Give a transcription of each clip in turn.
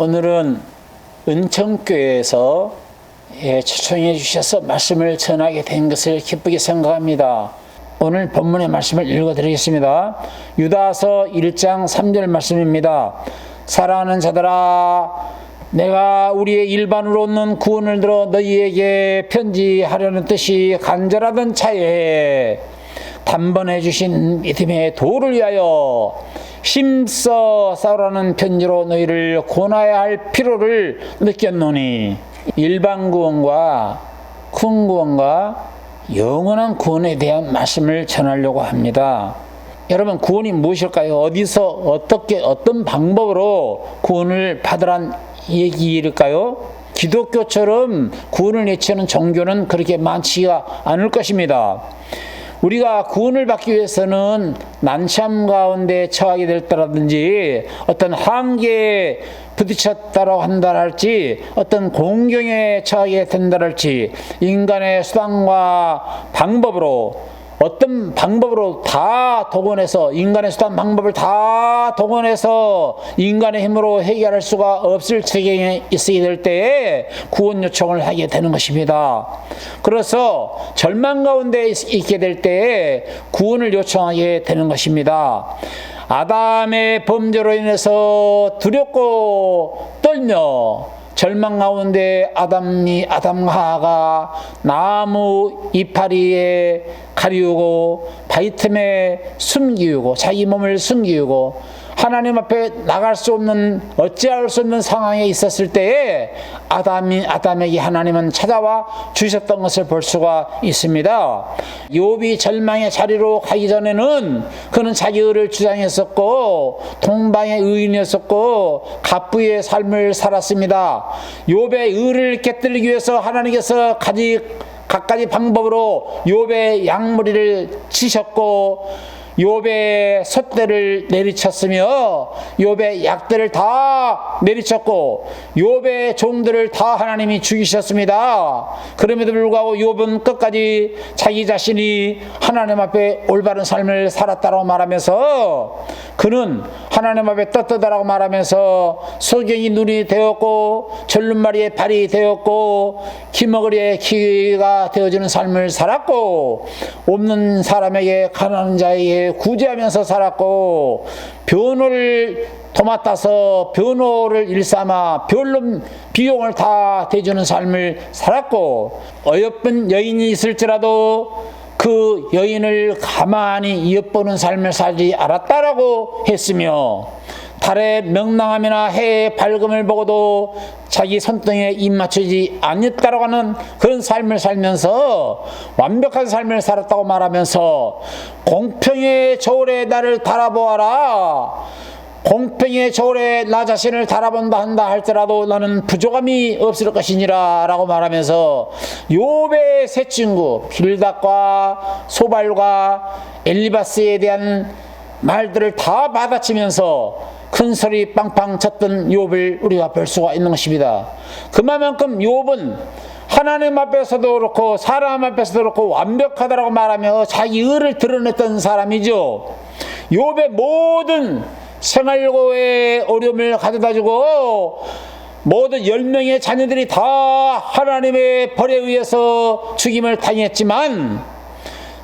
오늘은 은총교회에서 초청해 주셔서 말씀을 전하게 된 것을 기쁘게 생각합니다. 오늘 본문의 말씀을 읽어드리겠습니다. 유다서 1장 3절 말씀입니다. 사랑하는 자들아, 내가 우리의 일반으로 얻는 구원을 들어 너희에게 편지하려는 뜻이 간절하던 차에 단번해 주신 믿음의 도를 위하여 힘써 싸우라는 편지로 너희를 권하여야 할 필요를 느꼈노니, 일반 구원과 큰 구원과 영원한 구원에 대한 말씀을 전하려고 합니다. 여러분, 구원이 무엇일까요? 어디서 어떻게 어떤 방법으로 구원을 받으란 얘기일까요? 기독교처럼 구원을 내치는 종교는 그렇게 많지가 않을 것입니다. 우리가 구원을 받기 위해서는 난참 가운데 처하게 될 때라든지 어떤 한계에 부딪혔다고 한다 할지 어떤 공경에 처하게 된다 할지 인간의 수단과 방법으로 어떤 방법으로 다 동원해서 인간의 수단 방법을 다 동원해서 인간의 힘으로 해결할 수가 없을 지경에 있게 될 때에 구원 요청을 하게 되는 것입니다. 그래서 절망 가운데 있게 될 때에 구원을 요청하게 되는 것입니다. 아담의 범죄로 인해서 두렵고 떨며 절망 가운데 아담과 하와가 나무 이파리에 가리우고 바위 틈에 숨기우고 자기 몸을 숨기우고 하나님 앞에 나갈 수 없는 어찌할 수 없는 상황에 있었을 때에 아담에게 하나님은 찾아와 주셨던 것을 볼 수가 있습니다. 욥이 절망의 자리로 가기 전에는 그는 자기 의를 주장했었고 동방의 의인이었었고 갑부의 삶을 살았습니다. 욥의 의를 깨뜨리기 위해서 하나님께서 각가지 방법으로 욥의 양머리를 치셨고 욥의 솥대를 내리쳤으며 욥의 약대를 다 내리쳤고 욥의 종들을 다 하나님이 죽이셨습니다. 그럼에도 불구하고 욥은 끝까지 자기 자신이 하나님 앞에 올바른 삶을 살았다고 말하면서 그는 하나님 앞에 떳떳하다고 말하면서 소경이 눈이 되었고 절름마리의 발이 되었고 기머거리의 귀가 되어지는 삶을 살았고 없는 사람에게 가난한 자에게 구제하면서 살았고 변호를 도맡아서 변호를 일삼아 변론 비용을 다 대주는 삶을 살았고 어여쁜 여인이 있을지라도 그 여인을 가만히 엿보는 삶을 살지 않았다라고 했으며 달의 명랑함이나 해의 밝음을 보고도 자기 손등에 입 맞추지 않았다라고 하는 그런 삶을 살면서 완벽한 삶을 살았다고 말하면서 공평의 저울에 나를 달아보아라, 공평의 저울에 나 자신을 달아본다 한다 할지라도 나는 부족함이 없을 것이니라 라고 말하면서 욥의 세 친구 빌닷과 소발과 엘리바스에 대한 말들을 다 받아치면서 큰 소리 빵빵 쳤던 욥을 우리가 볼 수가 있는 것입니다. 그만큼 욥은 하나님 앞에서도 그렇고 사람 앞에서도 그렇고 완벽하다라고 말하며 자기 의를 드러냈던 사람이죠. 욥의 모든 생활고의 어려움을 가져다주고 모든 10명의 자녀들이 다 하나님의 벌에 의해서 죽임을 당했지만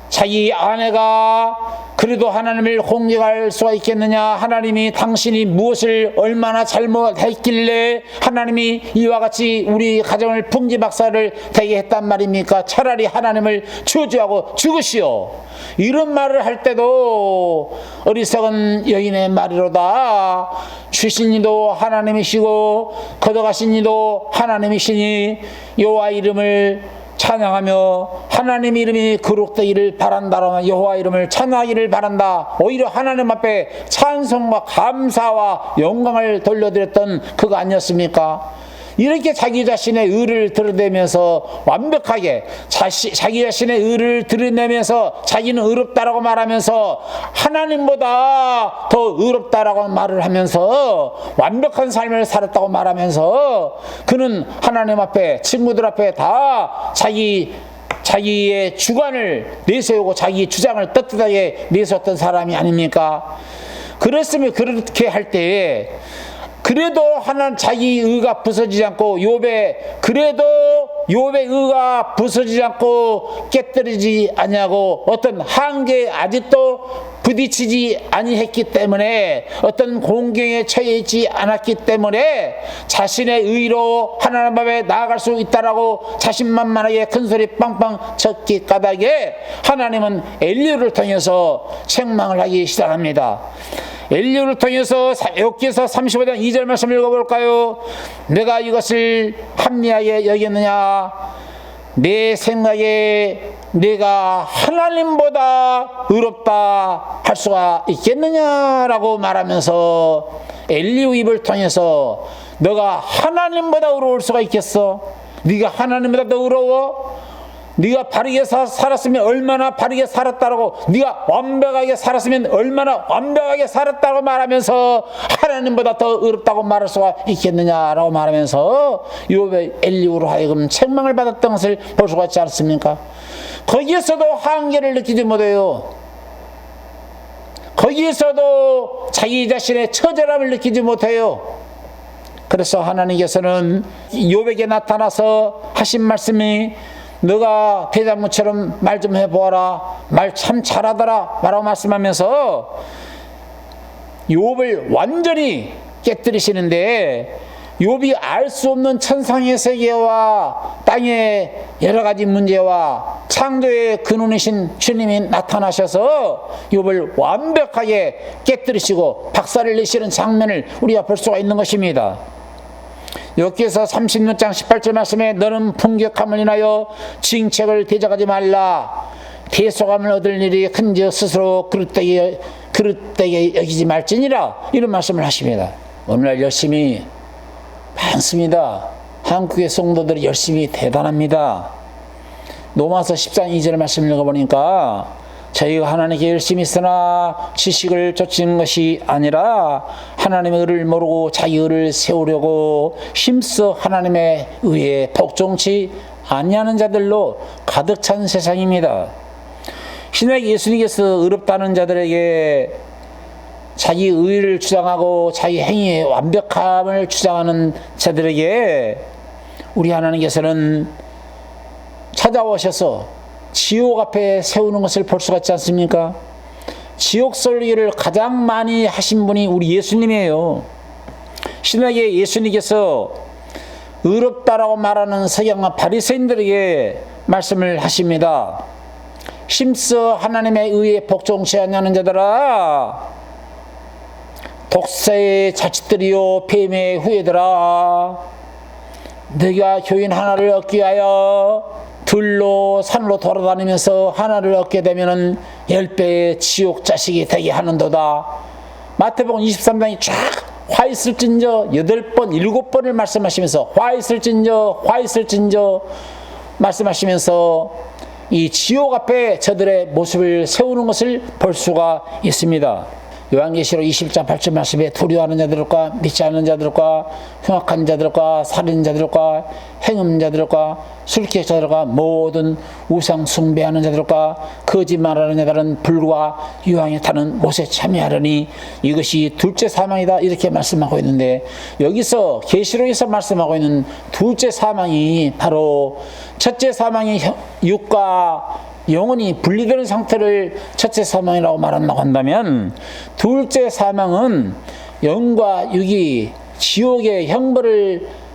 자기 아내가 그래도 하나님을 공격할 수가 있겠느냐, 하나님이 당신이 무엇을 얼마나 잘못했길래 하나님이 이와 같이 우리 가정을 풍지박살을 되게 했단 말입니까? 차라리 하나님을 저주하고 죽으시오. 이런 말을 할 때도 어리석은 여인의 말이로다. 주신 이도 하나님이시고 거둬가신 이도 하나님이시니 여호와 이름을 찬양하며 하나님 이름이 거룩되기를 바란다라면 여호와 이름을 찬양하기를 바란다. 오히려 하나님 앞에 찬송과 감사와 영광을 돌려드렸던 그거 아니었습니까? 이렇게 자기 자신의 의를 드러내면서 완벽하게 자기 자신의 의를 드러내면서 자기는 의롭다라고 말하면서 하나님보다 더 의롭다라고 말을 하면서 완벽한 삶을 살았다고 말하면서 그는 하나님 앞에 친구들 앞에 다 자기의 주관을 내세우고 자기 주장을 떳떳하게 내세웠던 사람이 아닙니까? 그랬으면 그렇게 할 때에 그래도 하나님 자기 의가 부서지지 않고 그래도 욥의 의가 부서지지 않고 깨뜨리지 아니하고 어떤 한계에 아직도 부딪히지 아니했기 때문에 어떤 공경에 처해 있지 않았기 때문에 자신의 의로 하나님 앞에 나아갈 수 있다라고 자신만만하게 큰소리 빵빵 쳤기 까닭에 하나님은 엘리야를 통해서 책망을 하기 시작합니다. 엘리야를 통해서 욥기서 35장 2절 말씀을 읽어볼까요? 내가 이것을 합리하게 여겼느냐? 내 생각에 내가 하나님보다 의롭다 할 수가 있겠느냐라고 말하면서 엘리야 입을 통해서 너가 하나님보다 의로울 수가 있겠어? 네가 하나님보다 더 의로워? 네가 바르게 살았으면 얼마나 바르게 살았다라고, 네가 완벽하게 살았으면 얼마나 완벽하게 살았다고 말하면서 하나님보다 더 의롭다고 말할 수가 있겠느냐라고 말하면서 욥의 엘리야로 하여금 책망을 받았던 것을 볼 수가 있지 않습니까? 거기에서도 한계를 느끼지 못해요. 거기에서도 자기 자신의 처절함을 느끼지 못해요. 그래서 하나님께서는 욥에게 나타나서 하신 말씀이 너가 대장무처럼 말 좀 해보아라, 말 참 잘하더라 라고 말씀하면서 욥을 완전히 깨뜨리시는데, 욥이 알 수 없는 천상의 세계와 땅의 여러 가지 문제와 창조의 근원이신 주님이 나타나셔서 욥을 완벽하게 깨뜨리시고 박살을 내시는 장면을 우리가 볼 수가 있는 것입니다. 여기에서 36장 18절 말씀에 너는 풍격함을 인하여 징책을 대적하지 말라. 대소감을 얻을 일이 큰즉 스스로 그릇되게 여기지 말지니라. 이런 말씀을 하십니다. 오늘날 열심히 많습니다. 한국의 성도들이 열심히 대단합니다. 로마서 10장 2절 말씀을 읽어보니까 저희가 하나님께 열심히 있으나 지식을 좇은 것이 아니라 하나님의 의를 모르고 자기 의를 세우려고 힘써 하나님의 의에 복종치 아니하는 자들로 가득 찬 세상입니다. 신약 예수님께서 의롭다는 자들에게 자기 의를 주장하고 자기 행위의 완벽함을 주장하는 자들에게 우리 하나님께서는 찾아오셔서 지옥 앞에 세우는 것을 볼 수가 있지 않습니까? 지옥 설교를 가장 많이 하신 분이 우리 예수님이에요. 신약에 예수님께서 의롭다라고 말하는 서기관과 바리새인들에게 말씀을 하십니다. 힘써 하나님의 의에 복종치 아니하는 자들아, 독사의 자식들이요 뱀의 후예들아, 네가 교인 하나를 얻기 위하여 들로 산으로 돌아다니면서 하나를 얻게 되면은 10배의 지옥 자식이 되게 하는도다. 마태복음 23장이 쫙 화 있을진저 8번 7번을 말씀하시면서 화 있을진저 말씀하시면서 이 지옥 앞에 저들의 모습을 세우는 것을 볼 수가 있습니다. 요한계시록 20장 8절 말씀에 두려워하는 자들과 믿지 않는 자들과 흉악한 자들과 살인자들과 행음자들과 술객자들과 모든 우상 숭배하는 자들과 거짓말하는 자들은 불과 유황에 타는 못에 참여하려니 이것이 둘째 사망이다, 이렇게 말씀하고 있는데, 여기서 계시록에서 말씀하고 있는 둘째 사망이 바로 첫째 사망이 육과 영혼이 분리되는 상태를 첫째 사망이라고 말한다고 한다면, 둘째 사망은 영과 육이 지옥의 형벌을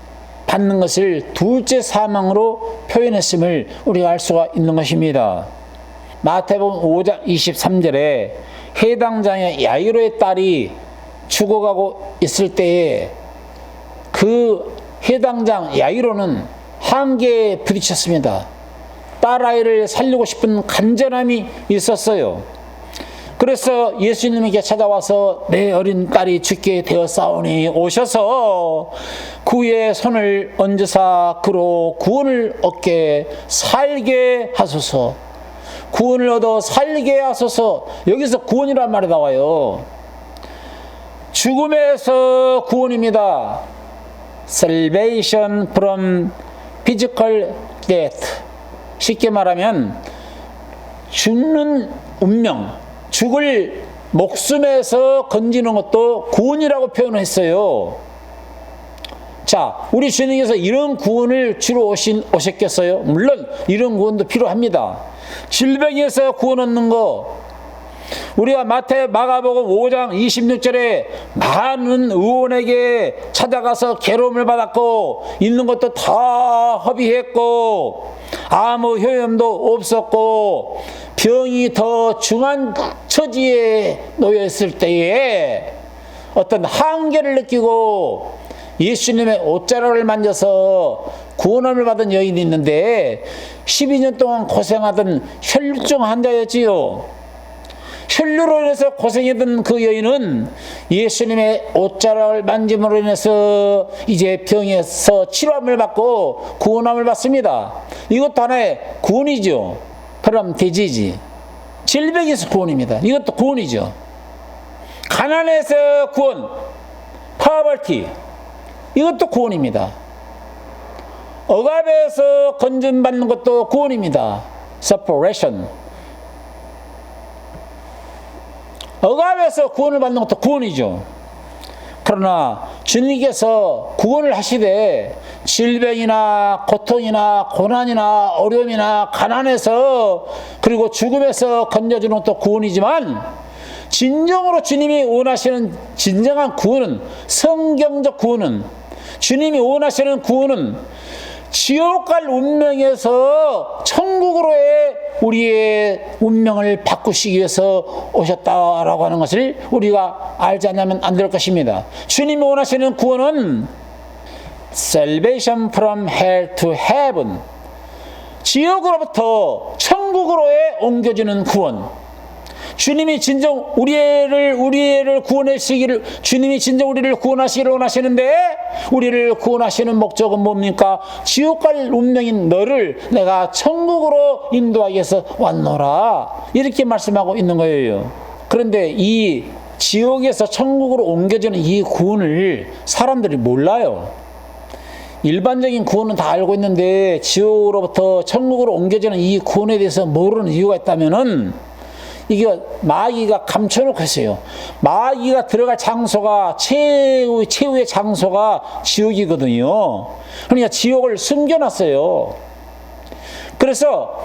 받는 것을 둘째 사망으로 표현했음을 우리가 알 수가 있는 것입니다. 마태복음 5장 23절에 해당장의 야이로의 딸이 죽어가고 있을 때에 그 해당장 야이로는 한계에 부딪혔습니다. 딸아이를 살리고 싶은 간절함이 있었어요. 그래서 예수님에게 찾아와서 내 어린 딸이 죽게 되었사오니 오셔서 그의 손을 얹으사 그로 구원을 얻게 살게 하소서. 구원을 얻어 살게 하소서. 여기서 구원이란 말이 나와요. 죽음에서 구원입니다. Salvation from physical death. 쉽게 말하면 죽는 운명, 죽을 목숨에서 건지는 것도 구원이라고 표현했어요. 자, 우리 주님께서 이런 구원을 주러 오셨겠어요? 물론 이런 구원도 필요합니다. 질병에서 구원 얻는 거, 우리가 마가복음 5장 26절에 많은 의원에게 찾아가서 괴로움을 받았고 있는 것도 다 허비했고 아무 효염도 없었고 병이 더 중한 처지에 놓였을 때에 어떤 한계를 느끼고 예수님의 옷자락을 만져서 구원을 받은 여인이 있는데 12년 동안 고생하던 혈루증 환자였지요. 혈루로 인해서 고생했던 그 여인은 예수님의 옷자락을 만짐으로 인해서 이제 병에서 치료함을 받고 구원함을 받습니다. 이것도 하나의 구원이죠. 그럼 돼지지. 질병에서 구원입니다. 이것도 구원이죠. 가난에서 구원, 파버티, 이것도 구원입니다. 억압에서 건전받는 것도 구원입니다. separation. 억압에서 구원을 받는 것도 구원이죠. 그러나 주님께서 구원을 하시되 질병이나 고통이나 고난이나 어려움이나 가난에서 그리고 죽음에서 건져주는 것도 구원이지만 진정으로 주님이 원하시는 진정한 구원은, 성경적 구원은, 주님이 원하시는 구원은 지옥 갈 운명에서 천국으로의 우리의 운명을 바꾸시기 위해서 오셨다라고 하는 것을 우리가 알지 않으면 안 될 것입니다. 주님이 원하시는 구원은 salvation from hell to heaven, 지옥으로부터 천국으로의 옮겨주는 구원. 주님이 진정 우리를 구원하시기를, 주님이 진정 우리를 구원하시기를 원하시는데 우리를 구원하시는 목적은 뭡니까? 지옥 갈 운명인 너를 내가 천국으로 인도하기 위해서 왔노라, 이렇게 말씀하고 있는 거예요. 그런데 이 지옥에서 천국으로 옮겨지는 이 구원을 사람들이 몰라요. 일반적인 구원은 다 알고 있는데 지옥으로부터 천국으로 옮겨지는 이 구원에 대해서 모르는 이유가 있다면은 이게 마귀가 감춰놓고 있어요. 마귀가 들어갈 장소가 최후의 장소가 지옥이거든요. 그러니까 지옥을 숨겨놨어요. 그래서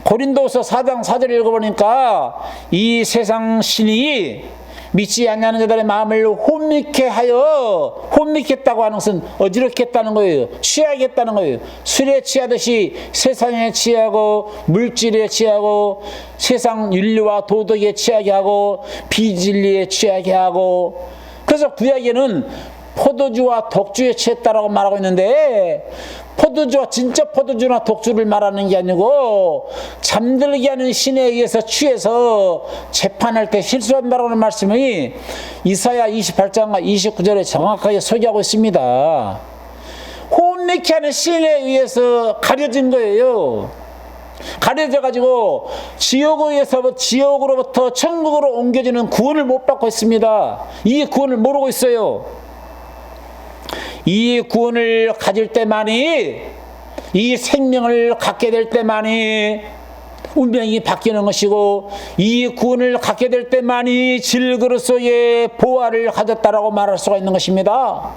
고린도서 4장 4절 읽어보니까 이 세상 신이 믿지 않냐는 자들의 마음을 혼미케 하여, 혼미했다고 하는 것은 어지럽게 했다는 거예요. 취하겠다는 거예요. 술에 취하듯이 세상에 취하고 물질에 취하고 세상 윤리와 도덕에 취하게 하고 비진리에 취하게 하고. 그래서 구약에는 포도주와 독주에 취했다라고 말하고 있는데 포도주와 진짜 포도주나 독주를 말하는 게 아니고 잠들게 하는 신에 의해서 취해서 재판할 때 실수한다라는 말씀이 이사야 28장과 29절에 정확하게 소개하고 있습니다. 혼미케 하는 신에 의해서 가려진 거예요. 가려져 가지고 지옥으로부터 천국으로 옮겨지는 구원을 못 받고 있습니다. 이 구원을 모르고 있어요. 이 구원을 가질 때만이, 이 생명을 갖게 될 때만이 운명이 바뀌는 것이고, 이 구원을 갖게 될 때만이 질그릇소의 보화를 가졌다라고 말할 수가 있는 것입니다.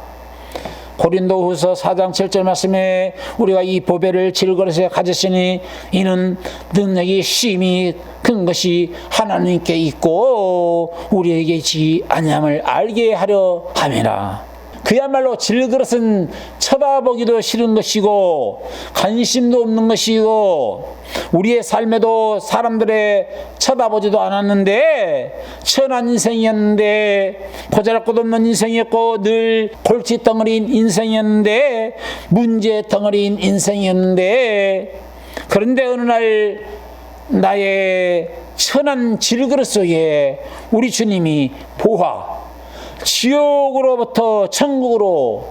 고린도후서 4장 7절 말씀에 우리가 이 보배를 질그릇에 가졌으니 이는 능력이 심히 큰 것이 하나님께 있고 우리에게 있지 아니함을 알게 하려 함이라. 그야말로 질그릇은 쳐다보기도 싫은 것이고 관심도 없는 것이고 우리의 삶에도 사람들의 쳐다보지도 않았는데 천한 인생이었는데 보잘것도 없는 인생이었고 늘 골칫덩어리인 인생이었는데 문제 덩어리인 인생이었는데 그런데 어느 날 나의 천한 질그릇 속에 우리 주님이 보화, 지옥으로부터 천국으로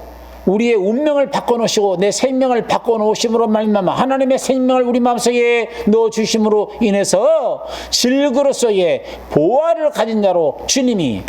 우리의 운명을 바꿔놓으시고 내 생명을 바꿔놓으심으로 말미암아 하나님의 생명을 우리 마음속에 넣어주심으로 인해서 질그릇 속에 보화를 가진 자로 주님이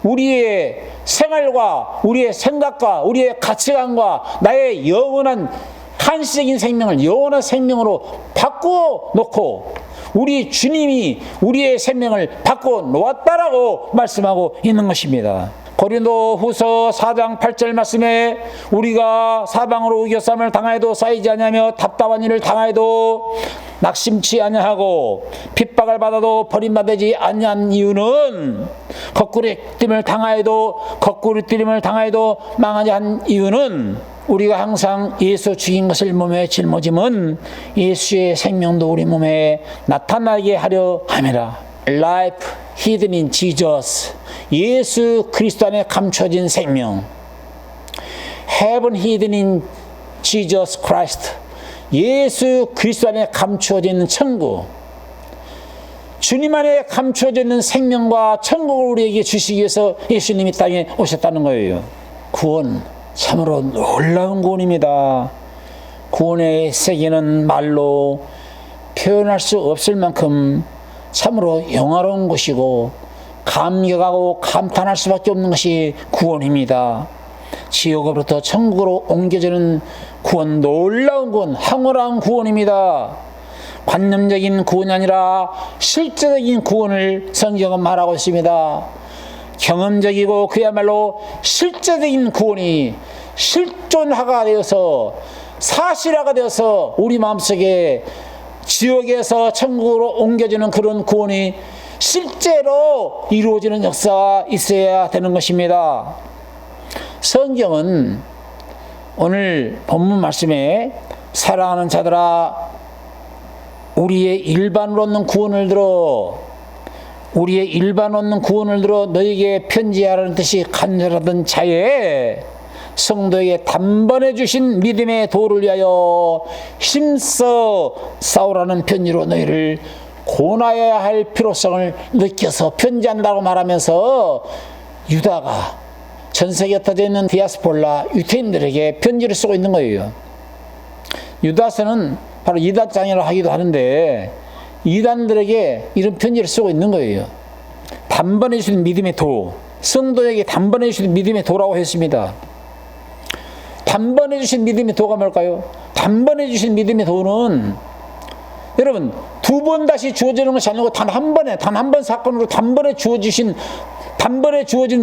우리의 생활과 우리의 생각과 우리의 가치관과 나의 영원한 한시적인 생명을 영원한 생명으로 바꿔놓고 우리 주님이 우리의 생명을 바꿔 놓았다라고 말씀하고 있는 것입니다. 고린도후서 4장 8절 말씀에 우리가 사방으로 우겨쌈을 당하여도 쌓이지 아니하며 답답한 일을 당하여도 낙심치 아니하고 핍박을 받아도 버림받지 아니한 이유는 거꾸로 뛰림을 당하여도 망하지 않은 이유는 우리가 항상 예수 죽인 것을 몸에 짊어짐은 예수의 생명도 우리 몸에 나타나게 하려 함이라. Life hidden in Jesus. 예수 그리스도 안에 감춰진 생명. Heaven hidden in Jesus Christ. 예수 그리스도 안에 감추어진 천국. 주님 안에 감추어진 생명과 천국을 우리에게 주시기 위해서 예수님이 땅에 오셨다는 거예요. 구원, 참으로 놀라운 구원입니다. 구원의 세계는 말로 표현할 수 없을 만큼 참으로 영화로운 것이고 감격하고 감탄할 수밖에 없는 것이 구원입니다. 지옥으로부터 천국으로 옮겨지는 구원, 놀라운 구원, 황홀한 구원입니다. 관념적인 구원이 아니라 실제적인 구원을 성경은 말하고 있습니다. 경험적이고 그야말로 실제적인 구원이 실존화가 되어서 사실화가 되어서 우리 마음속에 지옥에서 천국으로 옮겨지는 그런 구원이 실제로 이루어지는 역사가 있어야 되는 것입니다. 성경은 오늘 본문 말씀에 사랑하는 자들아 우리의 일반으로 얻는 구원을 들어 너에게 편지하라는 뜻이 간절하던 자에 성도에게 단번에 주신 믿음의 도를 위하여 힘써 싸우라는 편지로 너희를 고나야 할 필요성을 느껴서 편지한다고 말하면서 유다가 전세계에 흩어져 있는 디아스폴라 유태인들에게 편지를 쓰고 있는 거예요. 유다서는 바로 이단장이라고 하기도 하는데 이단들에게 이런 편지를 쓰고 있는 거예요. 단번에 주신 믿음의 도, 성도에게 단번에 주신 믿음의 도라고 했습니다. 단번에 주신 믿음의 도가 뭘까요? 단번에 주신 믿음의 도는 여러분 두 번 다시 주어지는 것이 아니고 단 한 번 사건으로 단번에 주어진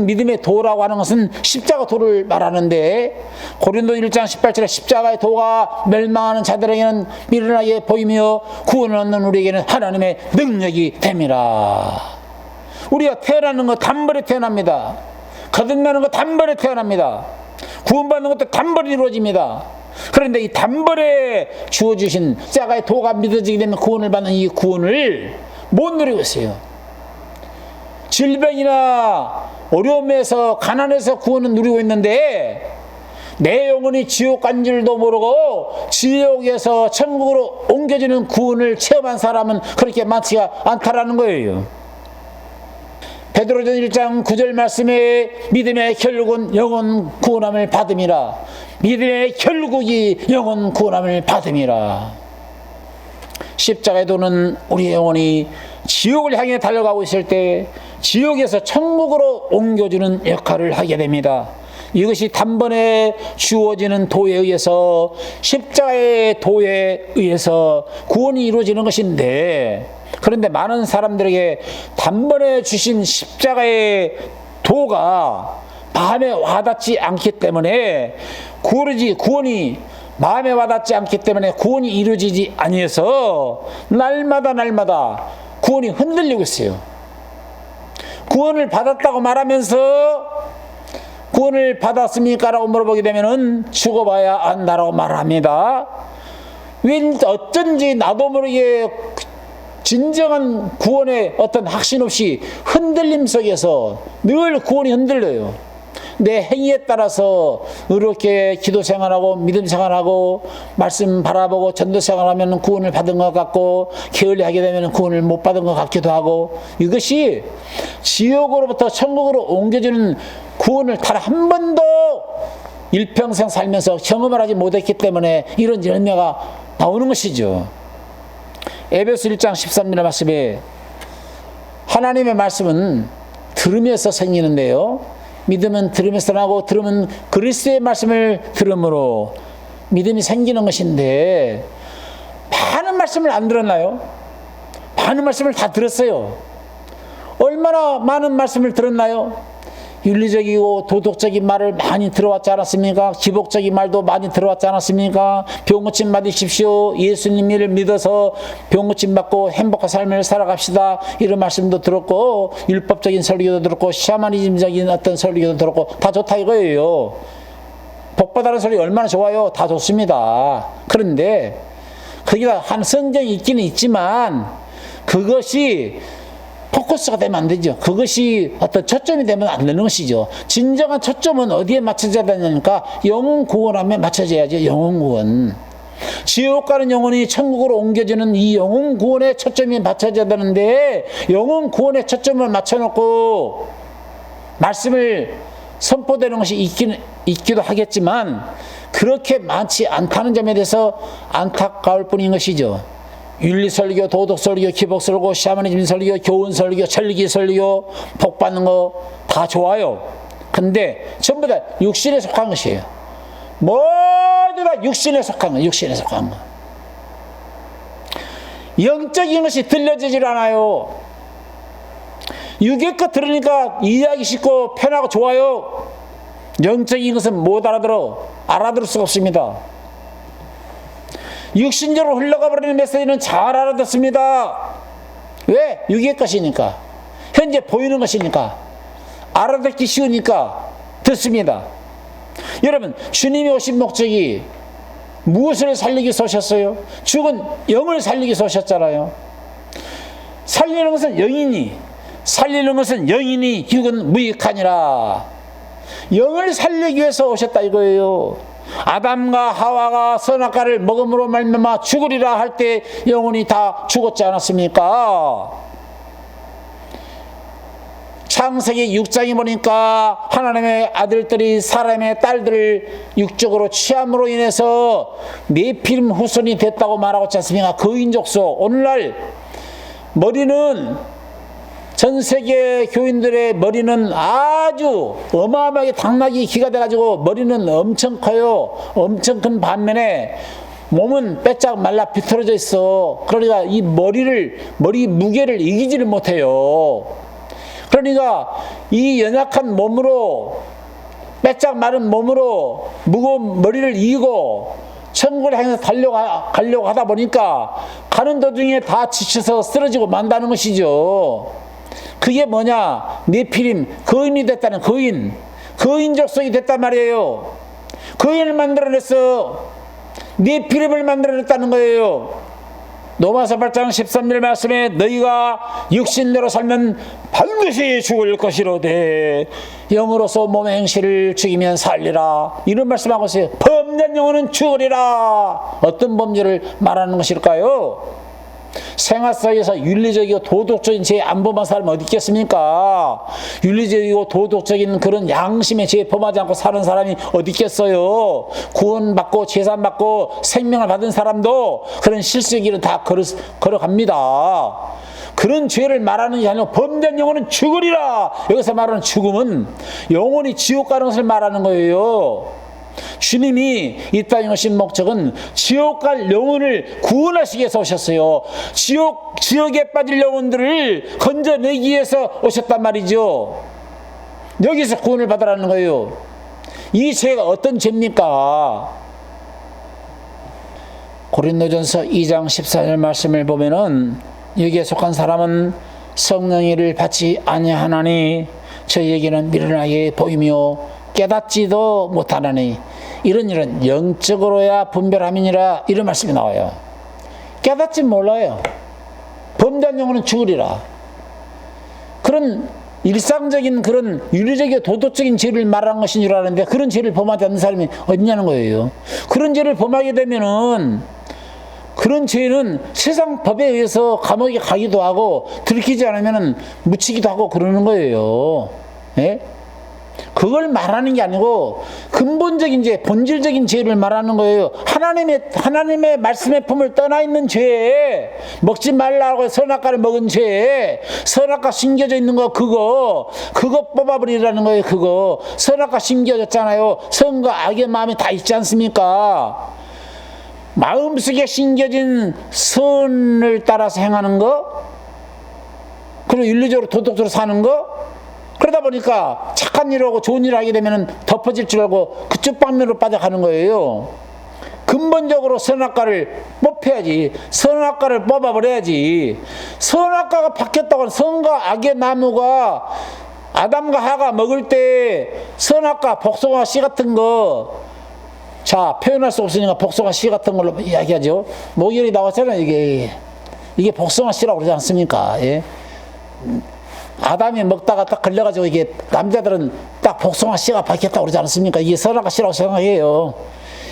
믿음의 도라고 하는 것은 십자가 도를 말하는데 고린도 1장 18절에 십자가의 도가 멸망하는 자들에게는 미련하게 보이며 구원을 얻는 우리에게는 하나님의 능력이 됨이라. 우리가 태어나는 거 단번에 태어납니다. 거듭나는 거 단번에 태어납니다. 구원받는 것도 단번에 이루어집니다. 그런데 이 단번에 주어주신 십자가의 도가 믿어지게 되면 구원을 받는 이 구원을 못 누리고 있어요. 질병이나 어려움에서 가난해서 구원은 누리고 있는데 내 영혼이 지옥 간 줄도 모르고 지옥에서 천국으로 옮겨지는 구원을 체험한 사람은 그렇게 많지가 않다라는 거예요. 베드로전 1장 9절 말씀에 믿음의 결국은 영혼 구원함을 받음이라. 믿음의 결국이 영혼 구원함을 받음이라. 십자가의 도는 우리 영혼이 지옥을 향해 달려가고 있을 때 지옥에서 천국으로 옮겨주는 역할을 하게 됩니다. 이것이 단번에 주어지는 도에 의해서 십자가의 도에 의해서 구원이 이루어지는 것인데 그런데 많은 사람들에게 단번에 주신 십자가의 도가 마음에 와닿지 않기 때문에 구원이 마음에 와닿지 않기 때문에 구원이 이루어지지 아니해서 날마다 구원이 흔들리고 있어요. 구원을 받았다고 말하면서 구원을 받았습니까? 라고 물어보게 되면은 죽어봐야 안다라고 말합니다. 왠지 어쩐지 나도 모르게 진정한 구원의 어떤 확신 없이 흔들림 속에서 늘 구원이 흔들려요. 내 행위에 따라서 이렇게 기도 생활하고 믿음 생활하고 말씀 바라보고 전도 생활하면 구원을 받은 것 같고 게을리하게 되면 구원을 못 받은 것 같기도 하고 이것이 지옥으로부터 천국으로 옮겨지는 구원을 단 한 번도 일평생 살면서 경험을 하지 못했기 때문에 이런 열매가 나오는 것이죠. 에베소 1장 13절 말씀에 하나님의 말씀은 들으면서 생기는데요. 믿음은 들으면서 나고 들으면 그리스도의 말씀을 들음으로 믿음이 생기는 것인데 많은 말씀을 안 들었나요? 많은 말씀을 다 들었어요. 얼마나 많은 말씀을 들었나요? 윤리적이고 도덕적인 말을 많이 들어왔지 않았습니까? 기복적인 말도 많이 들어왔지 않았습니까? 병고침 받으십시오. 예수님을 믿어서 병고침 받고 행복한 삶을 살아갑시다. 이런 말씀도 들었고, 율법적인 설교도 들었고, 샤머니즘적인 어떤 설교도 들었고, 다 좋다 이거예요. 복받아라는 소리 얼마나 좋아요. 다 좋습니다. 그런데 거기다 한 성경이 있기는 있지만 그것이 포커스가 되면 안 되죠. 그것이 어떤 초점이 되면 안 되는 것이죠. 진정한 초점은 어디에 맞춰져야 되냐니까 영혼 구원함에 맞춰져야죠. 영혼 구원. 지옥 가는 영혼이 천국으로 옮겨지는 이 영혼 구원에 초점이 맞춰져야 되는데 영혼 구원에 초점을 맞춰놓고 말씀을 선포되는 것이 있기도 하겠지만 그렇게 많지 않다는 점에 대해서 안타까울 뿐인 것이죠. 윤리설교, 도덕설교, 기복설교, 샤머니즘 설교, 교훈설교, 절기설교, 복받는 거 다 좋아요. 근데 전부 다 육신에 속한 것이에요. 모두 다 육신에 속한 거, 육신에 속한 거. 영적인 것이 들려지질 않아요. 육의 것 들으니까 이해하기 쉽고 편하고 좋아요. 영적인 것은 못 알아들을 수가 없습니다. 육신적으로 흘러가 버리는 메시지는 잘 알아듣습니다. 왜? 육의 것이니까. 현재 보이는 것이니까. 알아듣기 쉬우니까 듣습니다. 여러분, 주님이 오신 목적이 무엇을 살리기 위해서 오셨어요? 죽은 영을 살리기 위해서 오셨잖아요. 살리는 것은 영이니, 살리는 것은 영이니, 육은 무익하니라. 영을 살리기 위해서 오셨다 이거예요. 아담과 하와가 선악과를 먹음으로 말미암아 죽으리라 할 때 영혼이 다 죽었지 않았습니까? 창세기 6장에 보니까 하나님의 아들들이 사람의 딸들을 육적으로 취함으로 인해서 네피림 후손이 됐다고 말하고 있지 않습니까? 거인족속. 오늘날 머리는 전 세계 교인들의 머리는 아주 어마어마하게 당나귀 기가 돼가지고 머리는 엄청 커요. 엄청 큰 반면에 몸은 빼짝 말라 비틀어져 있어. 그러니까 이 머리 무게를 이기지를 못해요. 그러니까 이 연약한 몸으로, 빼짝 마른 몸으로 무거운 머리를 이기고 천국을 향해서 가려고 하다 보니까 가는 도중에 다 지쳐서 쓰러지고 만다는 것이죠. 그게 뭐냐? 네피림, 거인이 됐다는 거인 족속이 됐단 말이에요. 거인을 만들어냈어. 네피림을 만들어냈다는 거예요. 로마서 8장 13절 말씀에 너희가 육신대로 살면 반드시 죽을 것이로되 영으로서 몸의 행실을 죽이면 살리라. 이런 말씀하고 있어요. 범죄한 영혼은 죽으리라. 어떤 범죄를 말하는 것일까요? 생활 속에서 윤리적이고 도덕적인 죄 안 범한 사람이 어디 있겠습니까? 윤리적이고 도덕적인 그런 양심의 죄 범하지 않고 사는 사람이 어디 있겠어요? 구원받고 재산받고 생명을 받은 사람도 그런 실수의 길은 다 걸어갑니다. 그런 죄를 말하는 게 아니고 범죄한 영혼은 죽으리라. 여기서 말하는 죽음은 영혼이 지옥 가는 것을 말하는 거예요. 주님이 이 땅에 오신 목적은 지옥 갈 영혼을 구원하시기 위해서 오셨어요. 지옥에 빠질 영혼들을 건져내기 위해서 오셨단 말이죠. 여기서 구원을 받으라는 거예요. 이 죄가 어떤 죄입니까? 고린도전서 2장 14절 말씀을 보면은 여기에 속한 사람은 성령의를 받지 아니하나니 저희에게는 미련하게 보이며 깨닫지도 못하나니 이런 일은 영적으로야 분별함이니라. 이런 말씀이 나와요. 깨닫지 몰라요. 범죄한 영혼은 죽으리라. 그런 일상적인 그런 윤리적이고 도덕적인 죄를 말하는 것인 줄 아는데 그런 죄를 범하지 않는 사람이 어디냐는 거예요. 그런 죄를 범하게 되면은 그런 죄는 세상 법에 의해서 감옥에 가기도 하고 들키지 않으면 묻히기도 하고 그러는 거예요. 예? 그걸 말하는 게 아니고 근본적인 죄, 본질적인 죄를 말하는 거예요. 하나님의 말씀의 품을 떠나 있는 죄, 먹지 말라고 선악과를 먹은 죄, 선악과 심겨져 있는 거 그거 뽑아버리라는 거예요. 그거 선악과 심겨졌잖아요. 선과 악의 마음이 다 있지 않습니까? 마음속에 심겨진 선을 따라서 행하는 거, 그리고 윤리적으로 도덕적으로 사는 거, 그러다 보니까 착한 일을 하고 좋은 일을 하게 되면 덮어질 줄 알고 그쪽 방면으로 빠져가는 거예요. 근본적으로 선악과를 뽑혀야지. 선악과를 뽑아버려야지. 선악과가 바뀌었다고 하는 선과 악의 나무가 아담과 하가 먹을 때 선악과 복숭아 씨 같은 거, 자, 표현할 수 없으니까 복숭아 씨 같은 걸로 이야기하죠. 목열이 나왔잖아요. 이게 복숭아 씨라고 그러지 않습니까? 예? 아담이 먹다가 딱 걸려가지고 이게 남자들은 딱 복숭아 씨가 바뀌었다고 그러지 않습니까? 이게 선악과 씨라고 생각해요.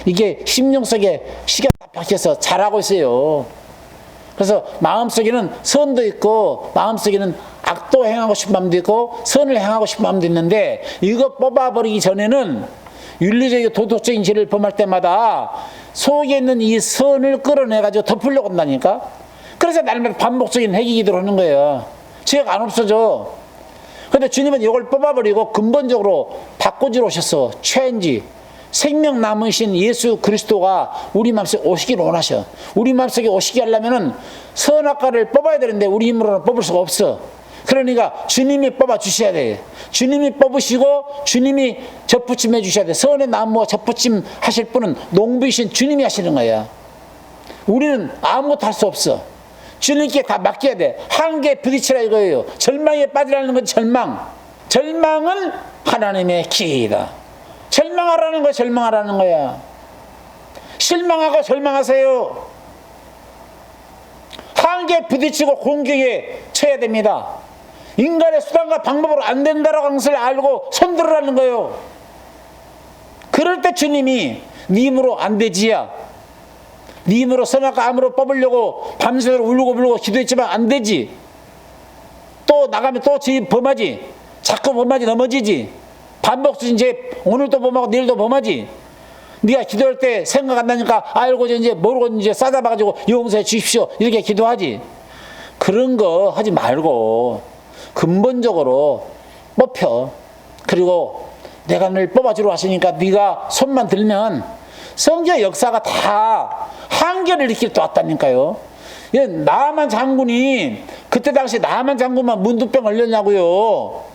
이게 심령 속에 씨가 박혀서 자라고 있어요. 그래서 마음속에는 선도 있고 마음속에는 악도 행하고 싶은 마음도 있고 선을 행하고 싶은 마음도 있는데, 이거 뽑아버리기 전에는 윤리적이고 도덕적인 죄를 범할 때마다 속에 있는 이 선을 끌어내가지고 덮으려고 한다니까. 그래서 날마다 반복적인 회개기도를 하는 거예요. 죄가 안 없어져. 그런데 주님은 이걸 뽑아버리고 근본적으로 바꾸지러 오셨어. 체인지. 생명 남으신 예수 그리스도가 우리 마음속에 오시기를 원하셔. 우리 마음속에 오시게 하려면은 선악과를 뽑아야 되는데 우리 힘으로는 뽑을 수가 없어. 그러니까 주님이 뽑아 주셔야 돼. 주님이 뽑으시고 주님이 접붙임 해주셔야 돼. 선의 나무와 접붙임 하실 분은 농부이신 주님이 하시는 거야. 우리는 아무것도 할 수 없어. 주님께 다 맡겨야 돼. 한계에 부딪히라 이거예요. 절망에 빠지라는 건 절망. 절망은 하나님의 기회이다. 절망하라는 거야. 절망하라는 거야. 실망하고 절망하세요. 한계에 부딪히고 공격에 쳐야 됩니다. 인간의 수단과 방법으로 안 된다라고 하는 것을 알고 손들으라는 거예요. 그럴 때 주님이 네 힘으로 안 되지야. 네 힘으로 선악과 암으로 뽑으려고 밤새도록 울고 불고 기도했지만 안 되지. 또 나가면 또 죄 범하지. 자꾸 범하지. 넘어지지. 반복적인 죄 오늘도 범하고 내일도 범하지. 네가 기도할 때 생각 안 나니까 알고 이제 모르고 이제 싸잡아가지고 용서해 주십시오 이렇게 기도하지. 그런 거 하지 말고 근본적으로 뽑혀. 그리고 내가 늘 뽑아주러 하시니까 네가 손만 들면 성경 역사가 다 한계를 느낄 때 왔다니까요. 나만 장군이 그때 당시 나만 장군만 문둥병 걸렸냐고요.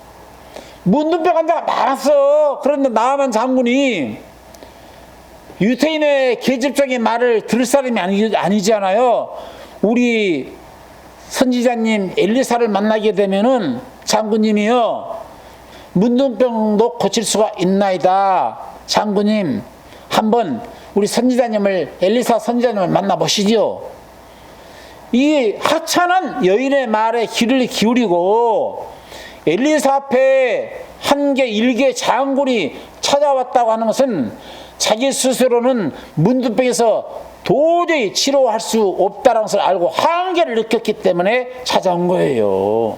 문둥병 환자가 많았어. 그런데 나만 장군이 유태인의 계집적인 말을 들을 사람이 아니잖아요. 우리 선지자님 엘리사를 만나게 되면은 장군님이요, 문둥병도 고칠 수가 있나이다. 장군님 한번 우리 선지자님을, 엘리사 선지자님을 만나보시죠. 이 하찮은 여인의 말에 귀를 기울이고 엘리사 앞에 한계 일개 장군이 찾아왔다고 하는 것은 자기 스스로는 문둥병에서 도저히 치료할 수 없다는 것을 알고 한계를 느꼈기 때문에 찾아온 거예요.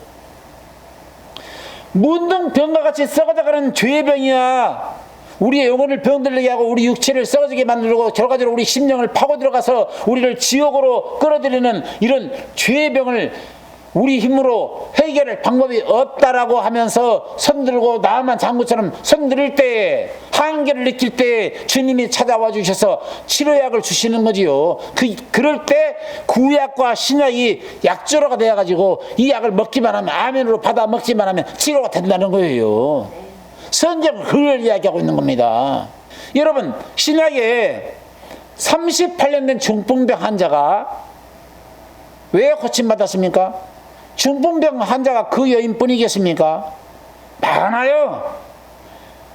문둥병과 같이 썩어져가는 죄의 병이야. 우리의 영혼을 병들게 하고 우리 육체를 썩어지게 만들고 결과적으로 우리 심령을 파고 들어가서 우리를 지옥으로 끌어들이는 이런 죄의 병을 우리 힘으로 해결할 방법이 없다라고 하면서 손들고 나만 장군처럼 손들을 때, 한계를 느낄 때 주님이 찾아와 주셔서 치료약을 주시는 거지요. 그럴 때 구약과 신약이 약조로가 되어가지고 이 약을 먹기만 하면, 아멘으로 받아 먹기만 하면 치료가 된다는 거예요. 성경은 그걸 이야기하고 있는 겁니다. 여러분, 신약에 38년 된 중풍병 환자가 왜 고침받았습니까? 중풍병 환자가 그 여인뿐이겠습니까? 많아요.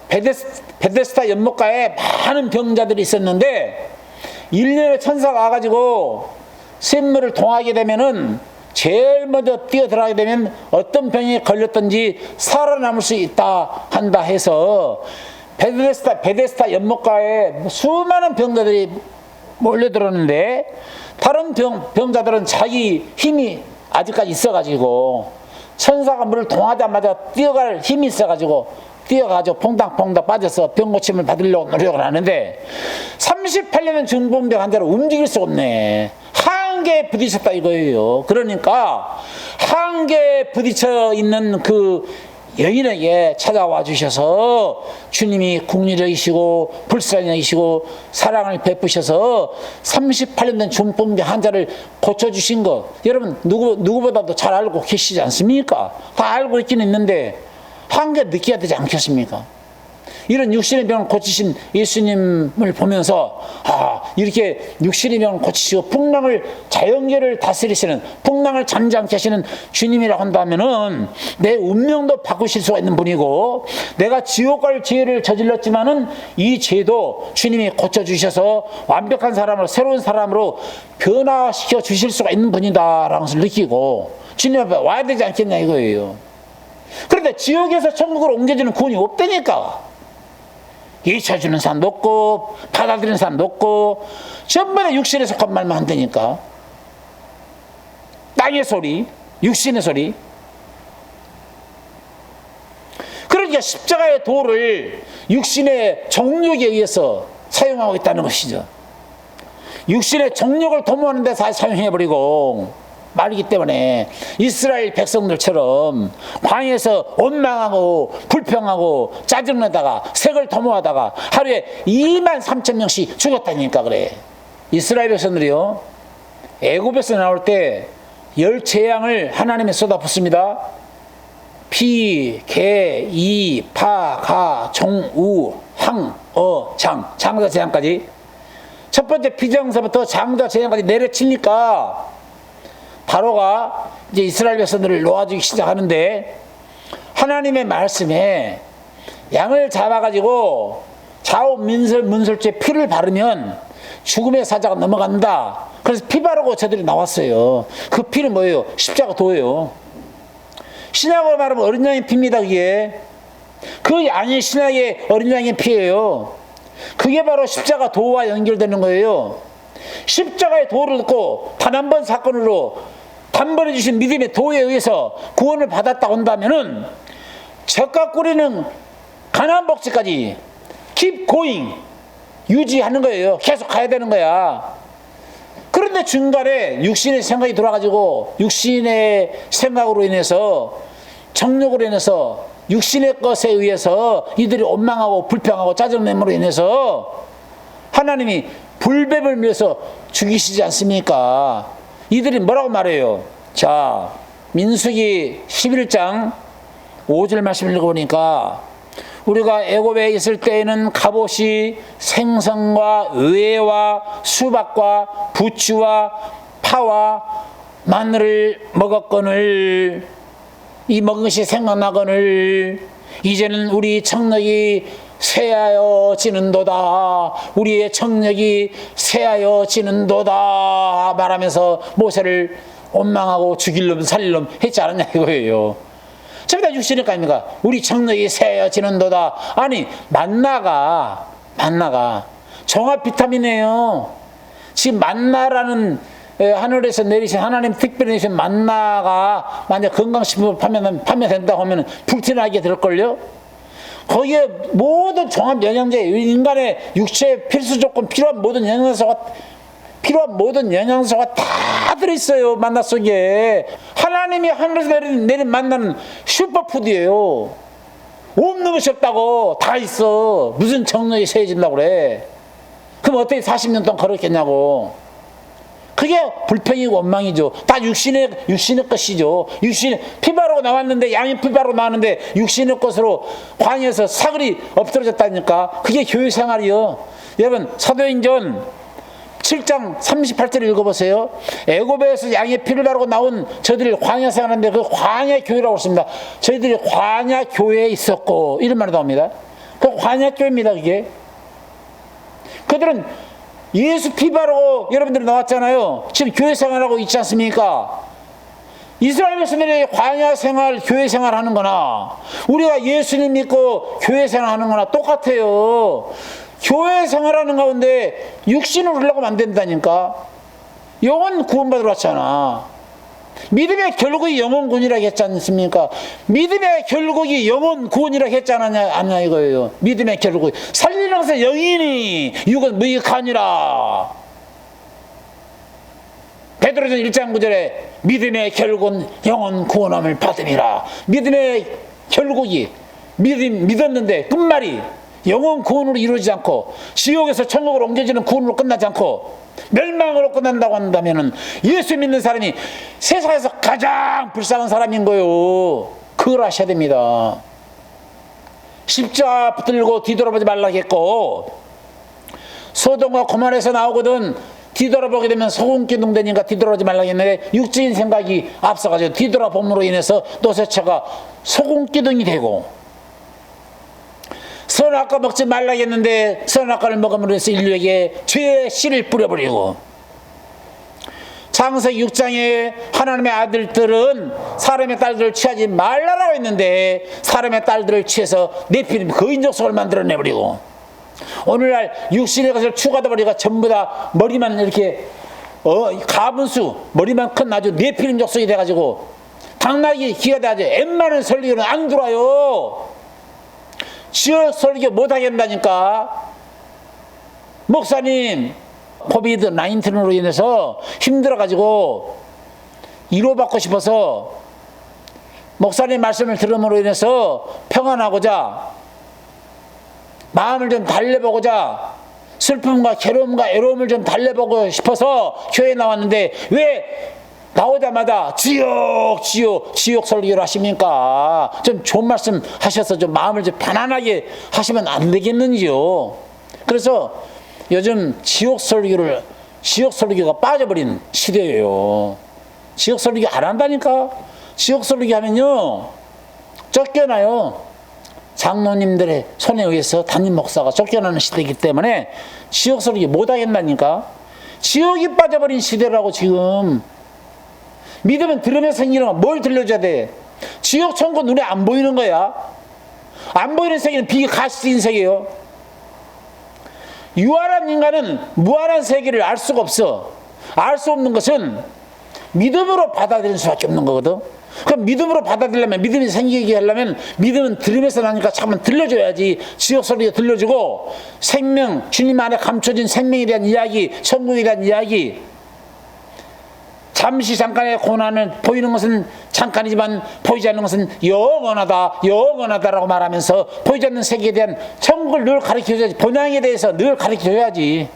베데스다 연못가에 많은 병자들이 있었는데 1년에 천사가 와가지고 샘물을 통하게 되면은 제일 먼저 뛰어들어가게 되면 어떤 병에 걸렸든지 살아남을 수 있다 한다 해서 베데스다 연못가에 수많은 병자들이 몰려들었는데, 다른 병자들은 자기 힘이 아직까지 있어가지고 천사가 물을 통하자마자 뛰어갈 힘이 있어가지고 뛰어가지고 퐁당퐁당 빠져서 병 고침을 받으려고 노력을 하는데 38년의 중풍병 환자를 움직일 수 없네. 한계에 부딪혔다 이거예요. 그러니까 한계에 부딪혀 있는 그 여인에게 찾아와 주셔서 주님이 국리적이시고 불쌍하시고 사랑을 베푸셔서 38년 된 중풍병 환자를 고쳐주신 거 여러분 누구보다도 잘 알고 계시지 않습니까? 다 알고 있긴 있는데 한계 느껴야 되지 않겠습니까? 이런 육신의 병을 고치신 예수님을 보면서 이렇게 육신의 병을 고치시고 풍랑을, 자연계를 다스리시는, 풍랑을 잠잠케 하시는 주님이라고 한다면은 내 운명도 바꾸실 수가 있는 분이고, 내가 지옥 갈 죄를 저질렀지만은 이 죄도 주님이 고쳐주셔서 완벽한 사람으로, 새로운 사람으로 변화시켜 주실 수가 있는 분이다라는 것을 느끼고 주님 앞에 와야 되지 않겠냐 이거예요. 그런데 지옥에서 천국으로 옮겨지는 구원이 없다니까. 잊혀주는 사람도 없고 받아들이는 사람도 없고 전부 다 육신에 속한 말만 한다니까. 땅의 소리, 육신의 소리. 그러니까 십자가의 도를 육신의 정욕에 의해서 사용하고 있다는 것이죠. 육신의 정욕을 도모하는 데 다 사용해버리고 말이기 때문에 이스라엘 백성들처럼 광야에서 원망하고 불평하고 짜증내다가 색을 도모하다가 하루에 23,000명씩 죽었다니까. 그래. 이스라엘 백성들이요, 애굽에서 나올 때 10재앙을 하나님이 쏟아붓습니다. 피, 개, 이, 파, 가, 종, 우, 항, 장자 재앙까지. 첫 번째 피장서부터 장자 재앙까지 내려치니까 바로가 이제 이스라엘 백성들을 놓아주기 시작하는데, 하나님의 말씀에 양을 잡아가지고 좌우 문설주에 피를 바르면 죽음의 사자가 넘어간다. 그래서 피 바르고 저들이 나왔어요. 그 피는 뭐예요? 십자가 도예요. 신약으로 말하면 어린 양의 피입니다. 그게 그 양이 신약의 어린 양의 피예요. 그게 바로 십자가 도와 연결되는 거예요. 십자가의 도를 듣고 단 한 번 사건으로 단번에 주신 믿음의 도에 의해서 구원을 받았다고 한다면은 젖과 꿀이는 가나안 복지까지 keep going, 유지하는 거예요. 계속 가야 되는 거야. 그런데 중간에 육신의 생각이 돌아가지고 육신의 생각으로 인해서, 정욕으로 인해서, 육신의 것에 의해서 이들이 원망하고 불평하고 짜증냄으로 인해서 하나님이 불뱀을 밀어서 죽이시지 않습니까? 이들이 뭐라고 말해요? 자, 민수기 11장 5절 말씀을 읽어보니까, 우리가 애굽에 있을 때에는 갑옷이 생선과 의회와 수박과 부추와 파와 마늘을 먹었거늘, 이 먹은 것이 생각나거늘 이제는 우리 청력이 쇠하여지는도다. 우리의 청력이 쇠하여지는도다 말하면서 모세를 원망하고 죽일 놈 살릴 놈 했지 않았냐 이거예요. 전부 다 육신일 거 아닙니까? 우리 청력이 쇠하여지는도다. 아니, 만나가 종합 비타민이에요. 지금 만나라는 하늘에서 내리신 하나님 특별히 내리신 만나가 만약 건강식품을 판매된다고 하면 불티나게 될걸요? 거기에 모든 종합 영양제, 인간의 육체에 필수 조건 필요한 모든 영양소가 다 들어있어요. 만나 속에. 하나님이 하늘에서 내린 만나는 슈퍼푸드예요. 없는 것이 없다고. 다 있어. 무슨 정력이 세해진다고 그래. 그럼 어떻게 40년 동안 걸었겠냐고. 그게 불평이고 원망이죠. 다 육신의 것이죠. 피 바르고 나왔는데, 양이 피 바르고 나왔는데 육신의 것으로 광야에서 사글이 엎드러졌다니까. 그게 교회 생활이요. 여러분, 사도행전 7장 38절을 읽어보세요. 애굽에서 양의 피를 바르고 나온 저들이 광야 생활하는데 그 광야 교회라고 했습니다. 저희들이 광야 교회에 있었고 이런 말이 나옵니다. 그 광야 교회입니다. 그게. 그들은 예수 피 바르고 여러분들이 나왔잖아요. 지금 교회 생활하고 있지 않습니까? 이스라엘 백성들이 광야 생활, 교회 생활 하는 거나 우리가 예수님 믿고 교회 생활 하는 거나 똑같아요. 교회 생활하는 가운데 육신을 흘러가면 안 된다니까. 영혼 구원받으러 왔잖아. 믿음의 결국이 영혼 구원이라고 했지 않습니까? 믿음의 결국이 영혼 구원이라고 했지 않냐 이거예요. 믿음의 결국. 살리는 것은 영이니 육은 무익하니라. 베드로전 1장 9절에 믿음의 결국은 영혼 구원함을 받음이라. 믿음의 결국이 믿었는데 끝말이 영혼 구원으로 이루어지지 않고 지옥에서 천국으로 옮겨지는 구원으로 끝나지 않고 멸망으로 끝난다고 한다면 예수 믿는 사람이 세상에서 가장 불쌍한 사람인 거예요. 그걸 아셔야 됩니다. 십자가 붙들고 뒤돌아보지 말라겠고, 소돔과 고모라에서 나오거든 뒤돌아보게 되면 소금기둥 되니까 뒤돌아보지 말라겠는데, 육적인 생각이 앞서가지고 뒤돌아봄으로 인해서 노새처가 소금기둥이 되고, 선악과 먹지 말라겠는데 선악과를 먹음으로 해서 인류에게 죄의 씨를 뿌려버리고, 창세기 6장에 하나님의 아들들은 사람의 딸들을 취하지 말라라고 했는데 사람의 딸들을 취해서 네피림 거인 족속을 만들어내버리고, 오늘날 육신의 것을 추구하다 보니까 전부 다 머리만 이렇게 가분수 머리만 큰 아주 네피림 족속이 돼가지고 당나귀 기가 돼가지고 웬만한 설교는 안 들어와요. 지역 설교 못하겠다니까. 목사님 코비드 19으로 인해서 힘들어가지고 위로받고 싶어서 목사님 말씀을 들음으로 인해서 평안하고자 마음을 좀 달래보고자 슬픔과 괴로움과 애로움을 좀 달래보고 싶어서 교회에 나왔는데 왜 나오자마자 지옥 설교를 하십니까? 좀 좋은 말씀 하셔서 좀 마음을 좀 편안하게 하시면 안 되겠는지요. 그래서 요즘 지옥 설교가 빠져버린 시대예요. 지옥 설교 안 한다니까. 지옥 설교 하면요 쫓겨나요. 장로님들의 손에 의해서 담임 목사가 쫓겨나는 시대이기 때문에 지옥 설교 못 하겠다니까. 지옥이 빠져버린 시대라고. 지금 믿으면 들으면 생기는 거 뭘 들려줘야 돼? 지옥 천국 눈에 안 보이는 거야. 안 보이는 세계는 비가시적인 세계예요. 유한한 인간은 무한한 세계를 알 수가 없어. 알 수 없는 것은 믿음으로 받아들일 수밖에 없는 거거든. 그럼 믿음으로 받아들이려면, 믿음이 생기게 하려면 믿음은 들으면서 나니까 잠깐 들려줘야지. 지옥 소리가 들려주고, 생명, 주님 안에 감춰진 생명에 대한 이야기, 천국에 대한 이야기, 잠시 잠깐의 고난을 보이는 것은 잠깐이지만 보이지 않는 것은 영원하다라고 말하면서 보이지 않는 세계에 대한 천국을 늘 가르쳐줘야지. 본향에 대해서 늘 가르쳐줘야지.